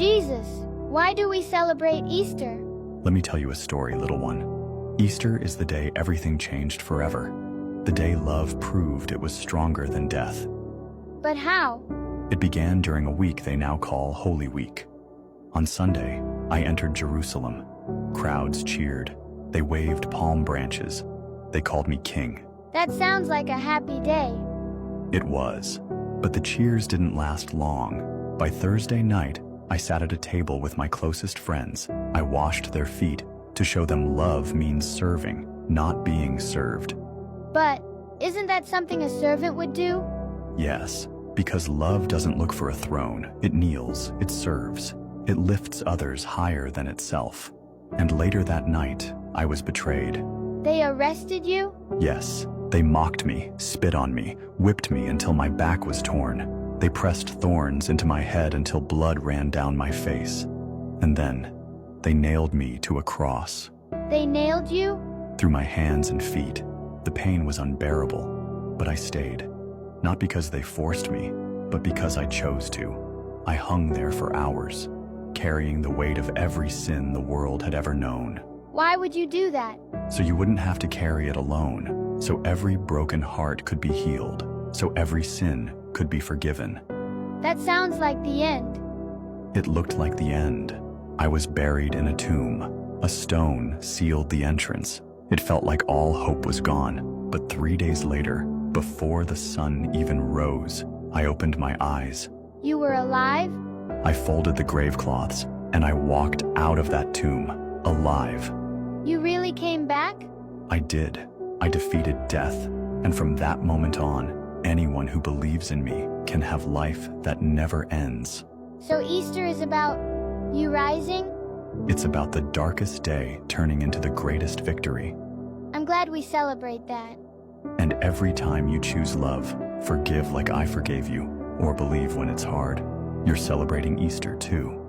Jesus, why do we celebrate Easter? Let me tell you a story, little one. Easter is the day everything changed forever. The day love proved it was stronger than death. But how? It began during a week they now call Holy Week. On Sunday, I entered Jerusalem. Crowds cheered. They waved palm branches. They called me king. That sounds like a happy day. It was. But the cheers didn't last long. By Thursday night, I sat at a table with my closest friends. I washed their feet to show them love means serving, not being served. But isn't that something a servant would do? Yes, because love doesn't look for a throne. It kneels, it serves. It lifts others higher than itself. And later that night, I was betrayed. They arrested you? Yes, they mocked me, spit on me, whipped me until my back was torn. They pressed thorns into my head until blood ran down my face. And then, they nailed me to a cross. They nailed you? Through my hands and feet. The pain was unbearable, but I stayed. Not because they forced me, but because I chose to. I hung there for hours, carrying the weight of every sin the world had ever known. Why would you do that? So you wouldn't have to carry it alone, so every broken heart could be healed, so every sin could be forgiven. That sounds like the end. It looked like the end. I was buried in a tomb. A stone sealed the entrance. It felt like all hope was gone, but 3 days later, before the sun even rose, I opened my eyes. You were alive? I folded the grave cloths, and I walked out of that tomb, alive. You really came back? I did. I defeated death, and from that moment on, anyone who believes in me can have life that never ends. So Easter is about you rising? It's about the darkest day turning into the greatest victory. I'm glad we celebrate that. And every time you choose love, forgive like I forgave you, or believe when it's hard, you're celebrating Easter too.